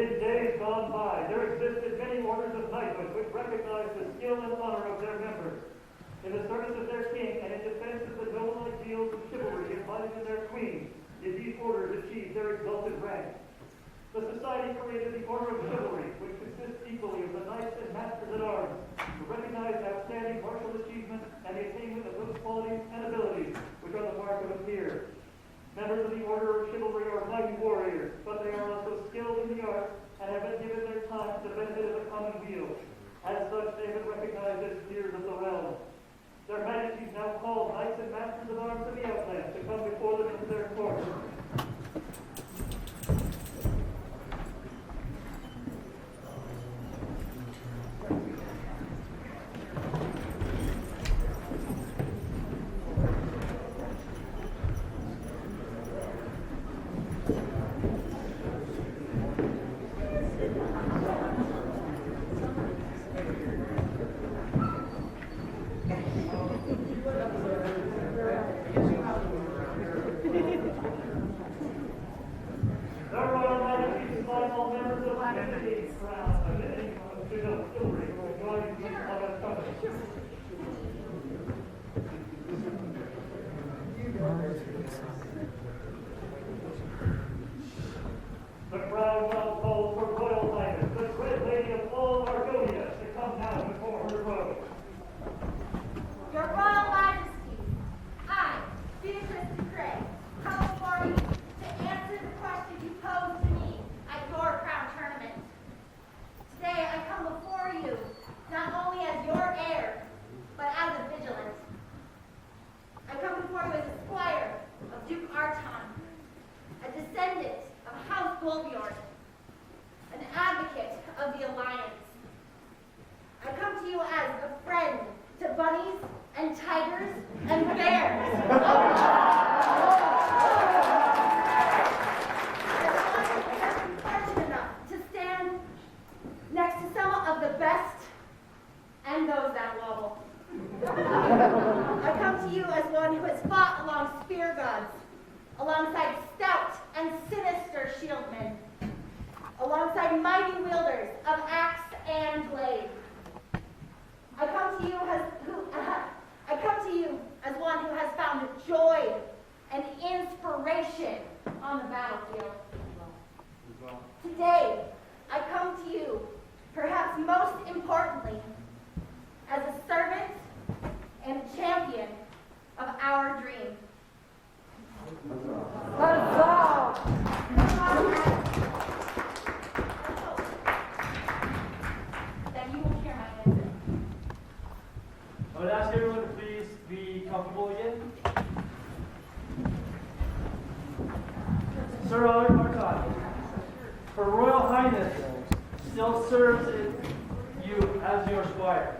In days gone by, there existed many orders of knighthood which recognized the skill and honor of their members. In the service of their king and in defense of the noble ideals of chivalry embodied in their queen, did these orders achieve their exalted rank. The society created the Order of Chivalry, which consists equally of the knights and masters at arms, to recognize outstanding martial achievement and the attainment of those qualities and abilities which are the mark of a peer. Members of the Order of Chivalry are mighty warriors, but they are also skilled in the arts and have been given their time to the benefit of the common weal. As such, they have been recognized as peers of the realm. Their Majesties now call knights and masters of arms of the outland to come before them into their court. The crowd now calls for Royal Highness, the Great Lady of all Argonia, to come now before her throne. Your Royal Majesty, I, Beatrice de Grey, come before you to answer the question you posed to me at your crown tournament. Today I come before you not only as your heir, but as a vigilant. I come before you as a squire of Duke Arton, a descendant of House Gulbjorn, an advocate of the Alliance. I come to you as a friend to bunnies and tigers and bears. I'm fortunate enough to stand next to some of the best and those that wobble. I come to you as one who has fought along spear gods, alongside stout and sinister shieldmen, alongside mighty wielders of axe and blade. I come to you as one who has found joy and inspiration on the battlefield. Today, I come to you, perhaps most importantly, as a servant and champion of our dream. That you will hear my answer. I would ask everyone to please be comfortable again. Sir Arton, Her Royal Highness still serves you as your squire.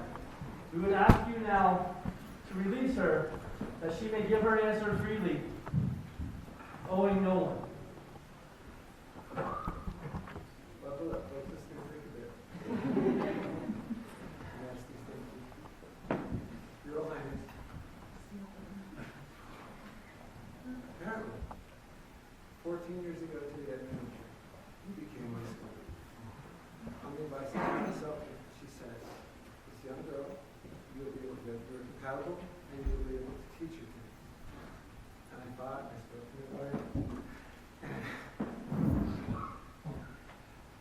We would ask you now to release her, that she may give her answer freely, owing no one. Buckle up, folks. This is going to take a bit. Nasty, thank you. Your Highness. Apparently, 14 years ago today at Midwinter, you became my squire. On the advice of myself, she says, this young girl, you'll be able to get her compatible, and you'll be able to teach her things. And I thought, I spoke to her about it.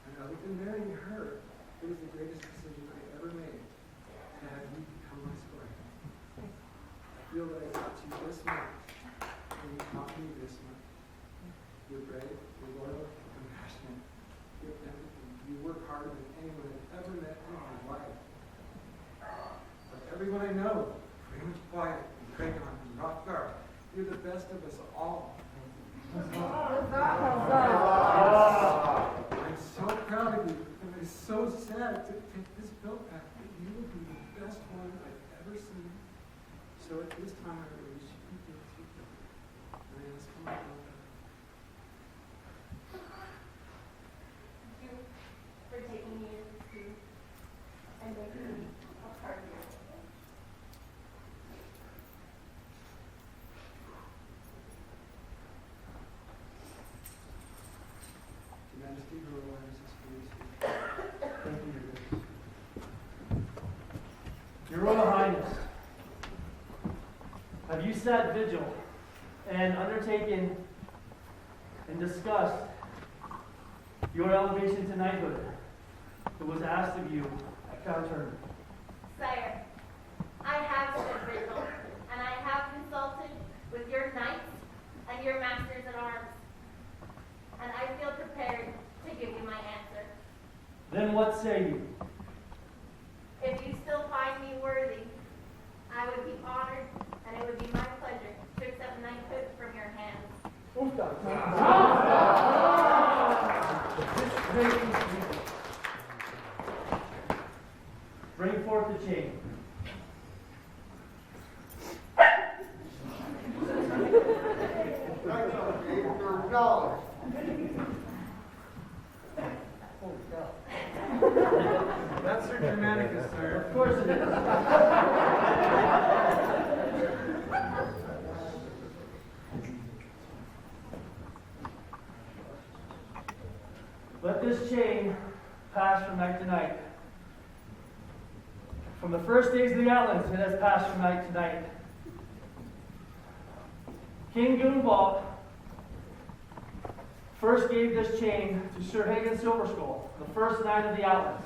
And other than marrying her, it was the greatest decision I ever made to have you become my squire. I feel that I taught you this much, and you taught me this much. You're brave, you're loyal, compassionate, you're everything. You work harder than anyone I've ever met in my life. But everyone I know, pretty much quiet, and Crayon, and Rothgar, you're the best of us all. I'm so proud of you, and I'm so sad to take this belt back, but you will be the best one I've ever seen. So at this time, I release you to take it. And I ask for my belt back. Thank you for taking me into the sea and making me a part of it. Your Majesty, Her Royal Highness is for you. set vigil and undertaken and discussed your elevation to knighthood that was asked of you at Crown Tournament? Sire, I have stood vigil, and I have consulted with your knights and your masters at arms, and I feel prepared to give you my answer. Then what say you? If you still find me worthy, I would be honored, and it would be my pleasure to accept knighthood from your hands. Bring forth the chain. That's Sir Germanicus, sir. Of course it is. Let this chain pass from night to night. From the first days of the Outlands, it has passed from night to night. King Goonball first gave this chain to Sir Hagen Silverskull, the first knight of the Outlands.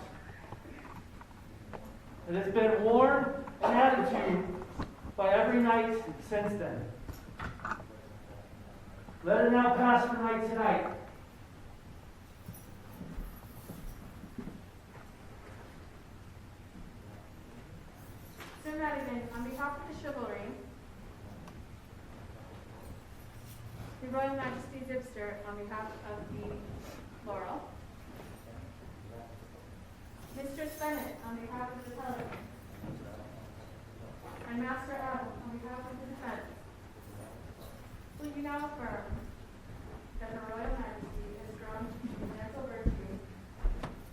It has been worn and added to by every knight since then. Let it now pass from night to night. Sir Madigan, on behalf of the chivalry, the Royal Majesty Zipster, on behalf of the Laurel, Mistress Bennett, on behalf of the Pelican, and Master Adel, on behalf of the defense, will you now affirm that her Royal Majesty has drawn financial virtue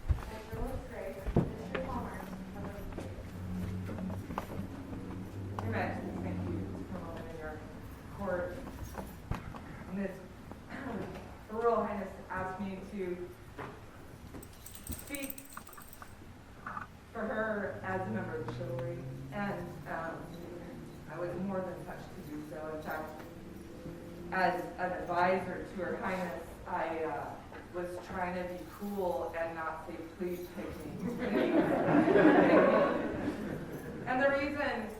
and chivalrous grace, Mr. Palmer, of the Your Majesty, thank you for a moment in your court. Her Royal Highness asked me to speak for her as a member of the chivalry, and I was more than touched to do so. In fact, as an advisor to Her Highness, I was trying to be cool and not say, please take me, please take me. And the reason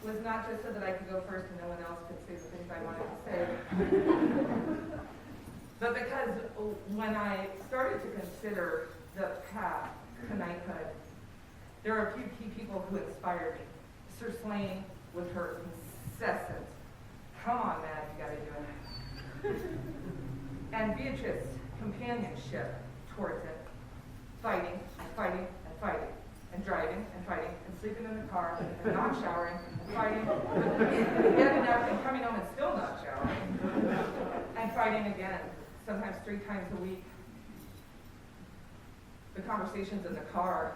was not just so that I could go first and no one else could say the things I wanted to say, but because when I started to consider the path to knighthood, there are a few key people who inspired me. Sir Slane with her incessant, come on, man, you gotta do it. And Beatrice's companionship towards it, fighting and fighting and fighting, and driving and fighting, and sleeping in the car, and not showering, and fighting, and getting up and coming home and still not showering, and fighting again, sometimes 3 times a week. The conversations in the car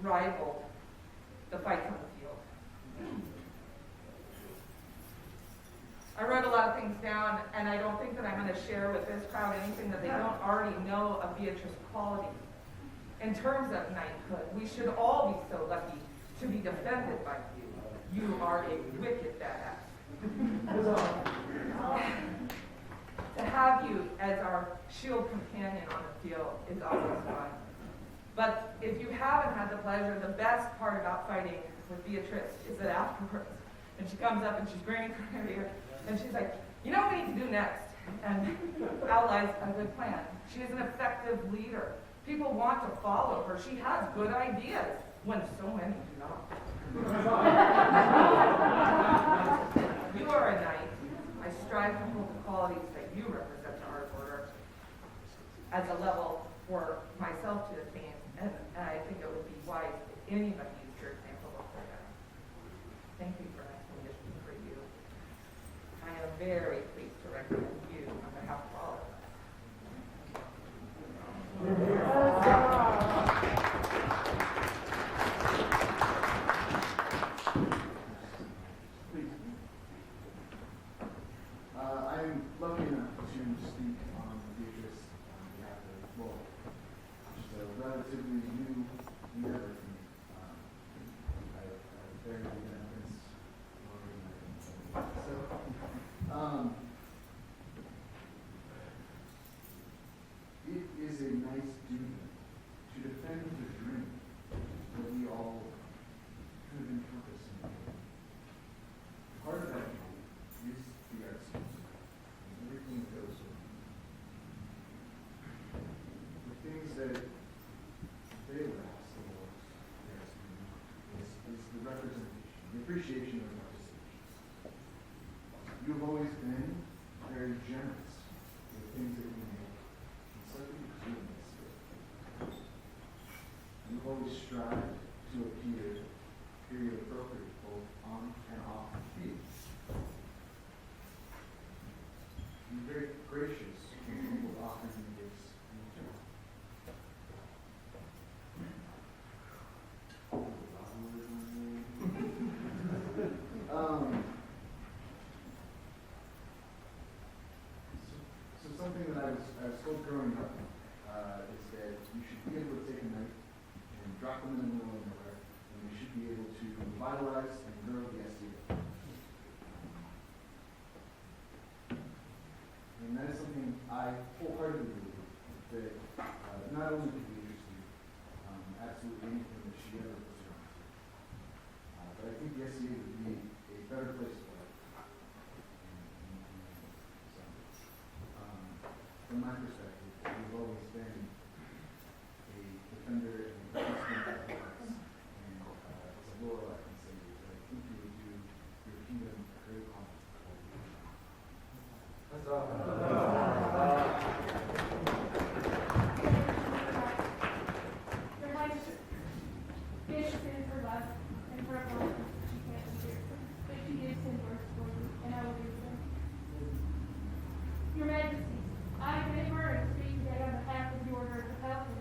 rivaled the fights on the field. I wrote a lot of things down, and I don't think that I'm going to share with this crowd anything that they don't already know of Beatrice's qualities. In terms of knighthood, we should all be so lucky to be defended by you. You are a wicked badass. To have you as our shield companion on the field is always fun. But if you haven't had the pleasure, the best part about fighting with Beatrice is that afterwards, and she comes up and she's grinning from ear to ear, and she's like, you know what we need to do next? And outlines a good plan. She is an effective leader. People want to follow her. She has good ideas, when so many do not. You are a knight. I strive to hold the qualities that you represent to our order as a level for myself to attain, and I think it would be wise if anybody used your example before that. Thank you for recognition for you. I am very pleased to recommend you on behalf of all of us. I'm looking to offering him gifts in return. So something that I was told growing up is that you should be able to take a knife and drop them in the middle of nowhere, and you should be able to revitalize and grow the SEO. And that is something I wholeheartedly believe that not only could be interesting, absolutely anything that she ever puts her on. But I think the SEA would be a better place for it. From my perspective, we've always been a defender and a participant of the arts. And as a Laurel, I can say that I think you would do your kingdom a great honor. Your Majesty, this is her love and for a moment she can't be here, but she did send words for you, and I will do them. Your Majesty, I gave her to speak today on behalf of the Order of the Falcon.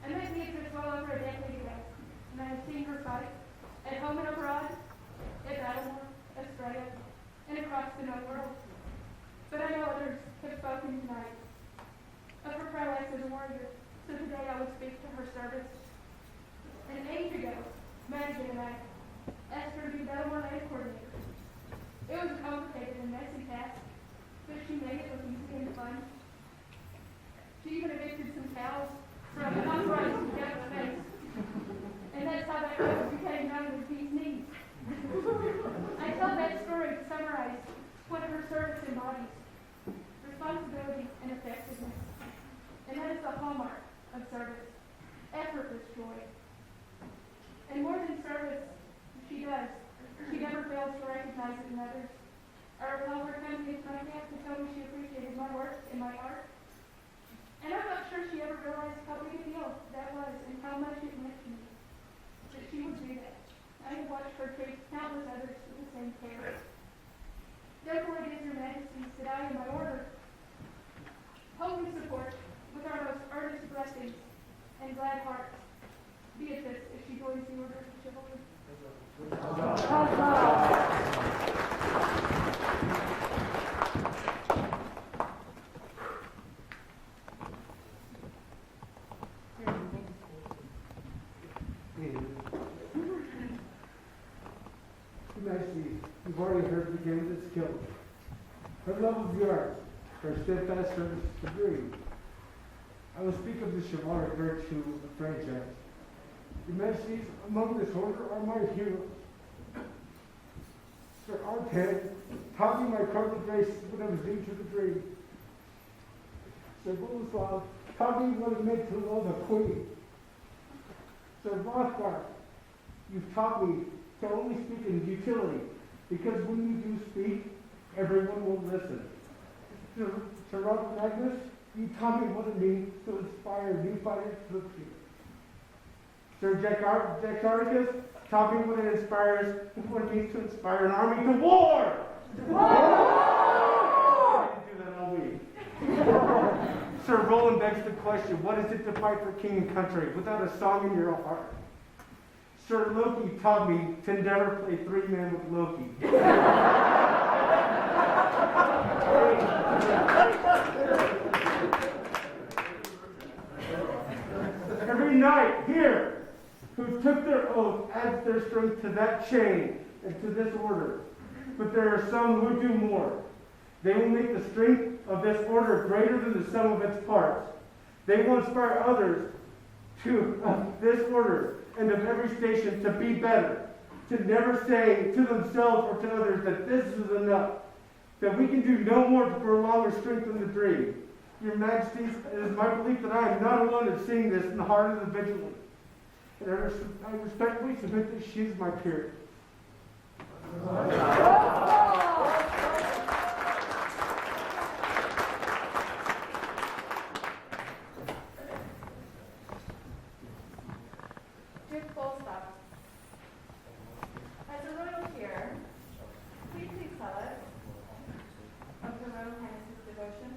I met Beatrice well over a decade ago, and I have seen her fight at home and abroad, at Battlemore, Australia, and across the known world. But I know others have spoken tonight of her prowess as a warrior, so today I would speak to her service. An age ago, Madigan and I asked her to be Battlemore Land Coordinator. It was a complicated and messy task, but she made it look easy and fun. She even evicted some cows from an uprising down the face. And that's how that road became known as Pete's Knees. I tell that story to summarize what her service embodies: responsibility and effectiveness. And that is the hallmark of service, effortless joy. And more than service, she does. She never fails to recognize it in others. I recall her coming into my camp to tell me she appreciated my work and my art. And I'm not sure she ever realized how big a deal that was and how much it meant to me. That she would do that. I have watched her treat countless others with the same care. Therefore it is, Your Majesties, that I and my order hope and support with our most earnest blessings and glad hearts Beatrice as she joins the Order of Chivalry. Your Majesty, you've already heard the candidate's killed. Her love of the arts, her steadfast service to breed. I will speak of the chivalric virtue of franchise. Your Majesties, among this order are my heroes. Sir Artan taught me my cardinal grace when I was new to the breed. Sir Boleslav taught me what it meant to love a queen. Sir Rothbard, you've taught me to only speak in utility, because when you do speak, everyone will listen. Sir Robert Magnus, you taught me what it means to inspire new fighters to the field. Sir Jack Articus taught me what it means to inspire an army to war! I didn't do that all week. Sir Roland begs the question, what is it to fight for king and country without a song in your heart? Sir Loki taught me to never play three-man with Loki. Every knight here who took their oath adds their strength to that chain and to this order. But there are some who do more. They will make the strength of this order greater than the sum of its parts. They will inspire others of this order and of every station to be better, to never say to themselves or to others that this is enough, that we can do no more to prolong or strengthen the dream. Your Majesties, it is my belief that I am not alone in seeing this in the heart of the vigilant. And I respectfully submit that she is my peer. Duke Bolstop, as a royal peer, please tell us of Her Royal Highness's devotion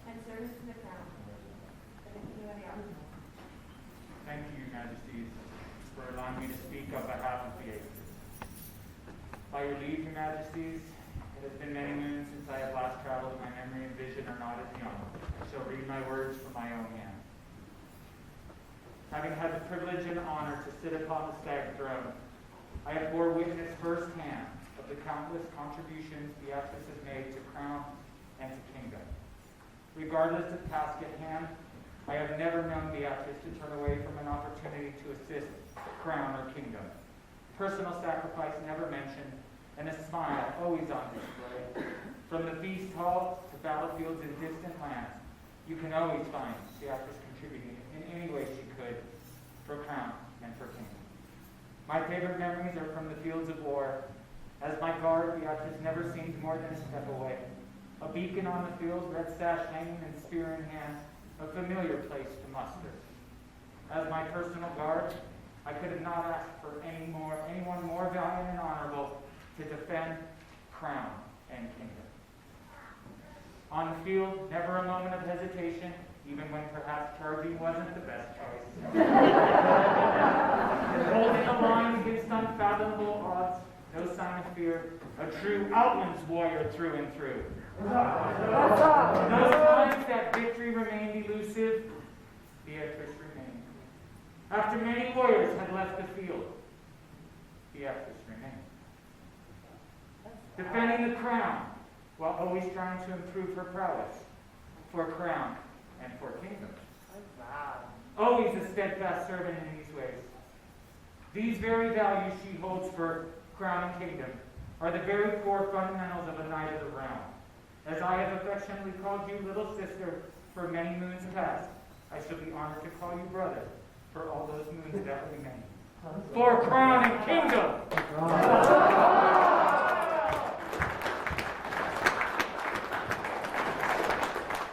and service service to the crown and the kingdom of the Alps. Thank you, Your Majesties, for allowing me to speak on behalf of the Aces. By your leave, Your Majesties, it has been many moons since I have last traveled. My memory and vision are not as young. I shall read my words from my own hand. Having had the privilege and honor to sit upon the stag throne, I have bore witness firsthand of the countless contributions Beatrice has made to crown and to kingdom. Regardless of task at hand, I have never known Beatrice to turn away from an opportunity to assist crown or kingdom. Personal sacrifice never mentioned, and a smile always on display. From the feast hall to battlefields in distant lands, you can always find Beatrice contributing in any way she could for crown and for kingdom. My favorite memories are from the fields of war. As my guard, Beatrice never seemed more than a step away. A beacon on the field, red sash hanging and spear in hand, a familiar place to muster. As my personal guard, I could have not asked for anyone more valiant and honorable to defend crown and kingdom. On the field, never a moment of hesitation, even when perhaps charging wasn't the best choice. Holding the line against unfathomable odds, no sign of fear, a true outlands warrior through and through. Those times that victory remained elusive, Beatrice remained. After many warriors had left the field, Beatrice remained. Defending the crown, while always trying to improve her prowess for crown and for kingdom. Always a steadfast servant in these ways. These very values she holds for crown and kingdom are the very core fundamentals of a knight of the realm. As I have affectionately called you little sister for many moons past, I shall be honored to call you brother for all those moons that remain. For crown and kingdom!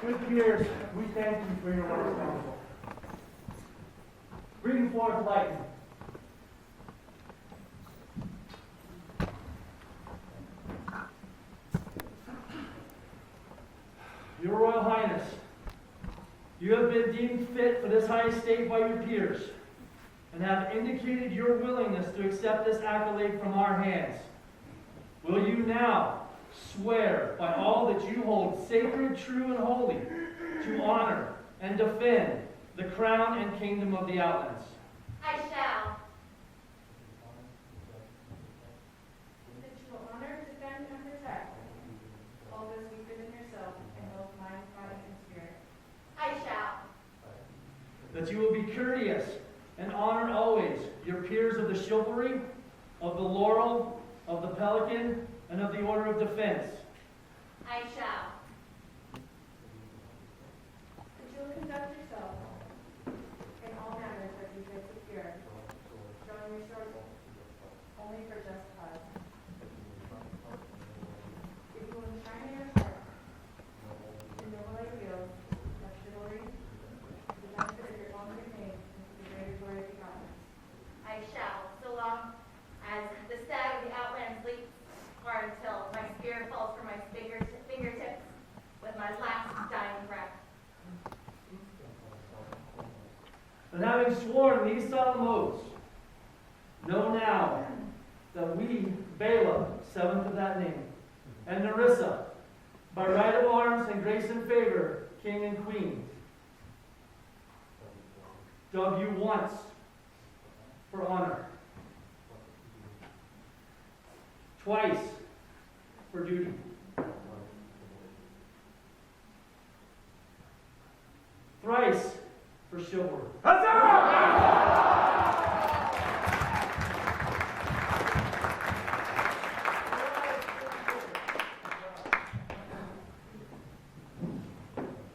Good peers, we thank you for your wonderful counsel. Bring forth lightning. Your Royal Highness, you have been deemed fit for this high estate by your peers, and have indicated your willingness to accept this accolade from our hands. Will you now swear by all that you hold sacred, true, and holy to honor and defend the crown and kingdom of the Outlands? I shall. That you will honor, defend, and protect all those weaker than yourself in both mind, body, and spirit. I shall. That you will be courteous and honor always your peers of the chivalry, of the laurel, of the pelican, and of the order of defense. I shall. That you will conduct yourself in all matters that you fit secure, showing your short only for just cause. If you will enshrine in your heart the noble ideals of chivalry, the benefit of your own good name, and for the greater glory of the Outlands. I shall, so long as the stag of the Outlands leaps, or until my spear falls from my fingertips with my last dying breath. And having sworn these solemn oaths, know now that we, Bela, seventh of that name, and Nerissa, by right of arms and grace and favor, king and queen, dub you once for honor, twice for duty, thrice for chivalry.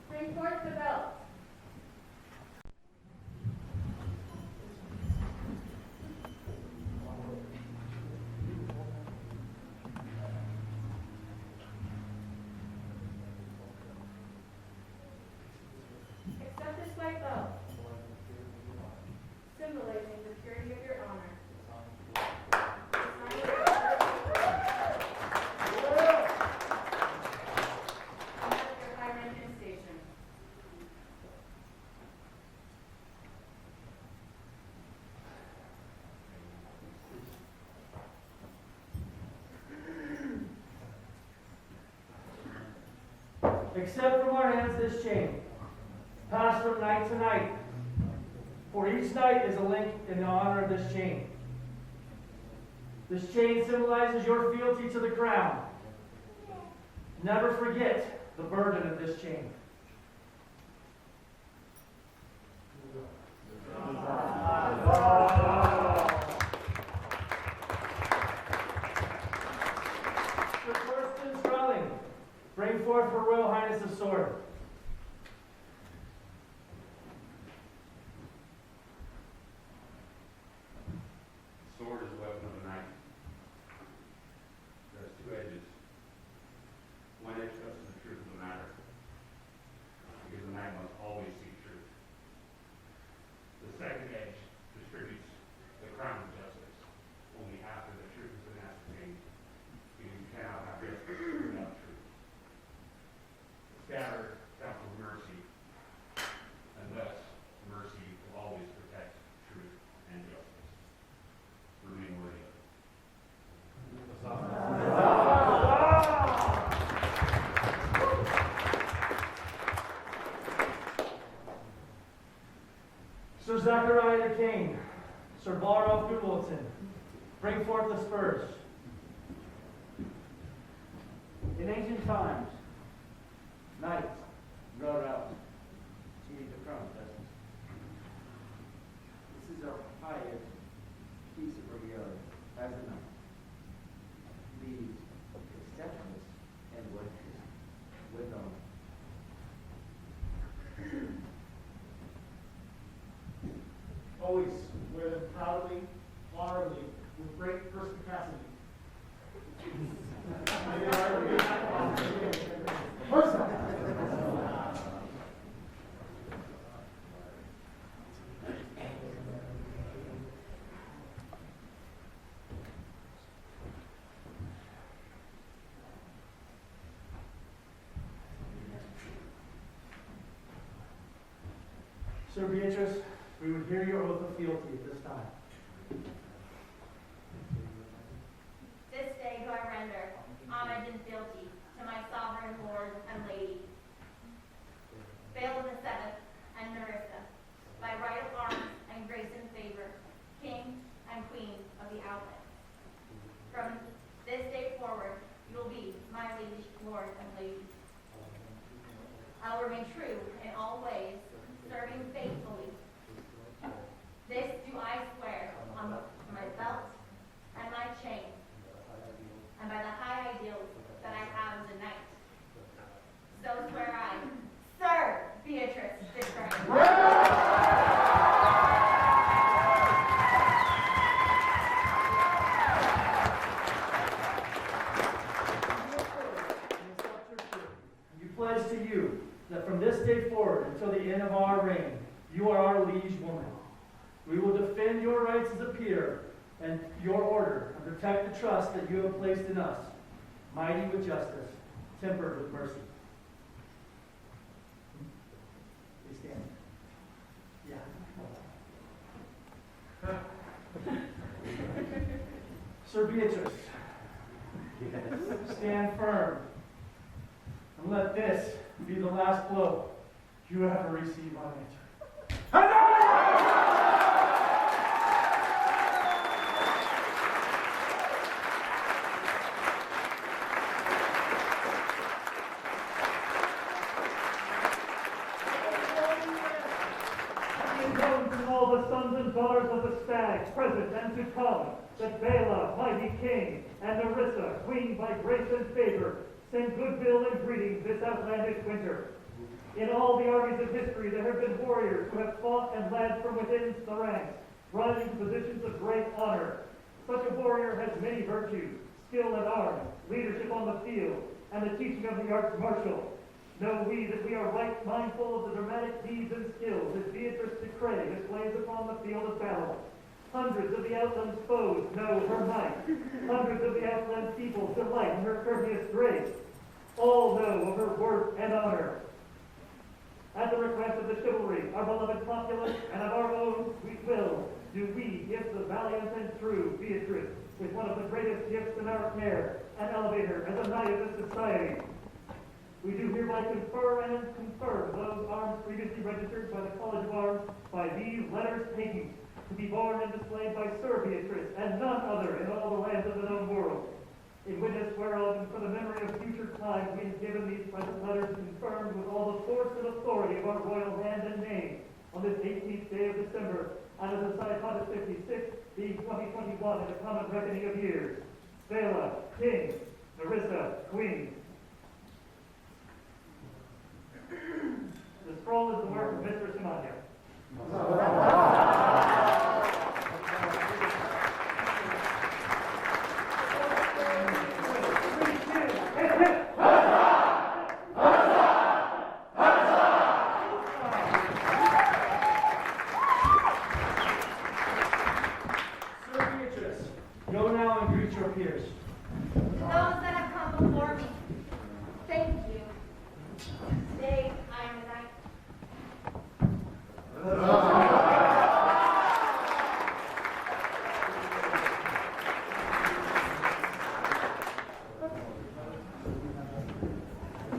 Bring forth the belt. Accept this white belt, symbolizing the purity of your honor. Sign it of your high rank and station. accept from our hands this chain, passed from knight to knight. For each knight is a link in the honor of this chain. This chain symbolizes your fealty to the crown. Never forget the burden of this chain. Sir Torsten Strelling, bring forth her Royal Highness the sword. Sword is a weapon of a knight. It has two edges. One edge cuts to the truth of the matter, because the knight must always seek truth. The second edge distributes the crown of justice only after the truth has been ascertained, because you cannot have justice without truth. The scabbard counts for mercy, and thus mercy will always protect truth and justice. Remain worthy of it. Sir Zachariah the King, Sir Balrog Goodwilton, bring forth the spurs. In ancient times, knights rode out to meet the crown of justice. This is our highest piece of regalia as a knight. These acceptance and worship with honor. Always wear them proudly, honorably, with great perspicacity. Sir Beatrice, we would hear your oath of fealty at this time. This day do I render homage and fealty to my sovereign lord and lady, Bale the Seventh and Nerissa, by right of arms and grace and favor, king and queen of the outlet. From this day forward, you will be my liege lord and lady. I will remain true in all ways, serving faithfully. This do I swear on my belt and my chain, and by the high ideals that I have as a knight. So swear I, Sir Beatrice de Grey. You pledge to you that from this day forward until the end of our reign, you are our liege woman. We will defend your rights as a peer and your order and protect the trust that you have placed in us, mighty with justice, tempered with mercy. Please stand. Yeah. Sir Beatrice, stand firm and let this be the last blow you ever receive on it. All the sons and daughters of the stag, present and to come, that Bela, mighty king, and Nerissa, queen by grace and favor, send goodwill and greetings this outlandish winter. In all the armies of history there have been warriors who have fought and led from within the ranks, rising to positions of great honor. Such a warrior has many virtues, skill at arms, leadership on the field, and the teaching of the arts martial. Know we that we are right mindful of the dramatic deeds and skills that Beatrice de Grey displays upon the field of battle. Hundreds of the outland foes know her might. Hundreds of the outland people delight in her courteous grace. All know of her worth and honor. At the request of the chivalry, our beloved populace, and of our own sweet will, do we gift the valiant and true Beatrice with one of the greatest gifts in our care, and elevate her as a knight of this society. We do hereby confer and confirm those arms previously registered by the College of Arms by these letters taken, to be borne and displayed by Sir Beatrice and none other in all the lands of the known world. In witness whereof and for the memory of future times, we have given these present letters confirmed with all the force and authority of our royal hand and name on this 18th day of December, and as the Cyclops 56, being 2021 in the common reckoning of years. Bela, King, Narissa, Queen. The scroll is the work of Mr. Simania. Sir Beatrice, go now and greet your peers. To those that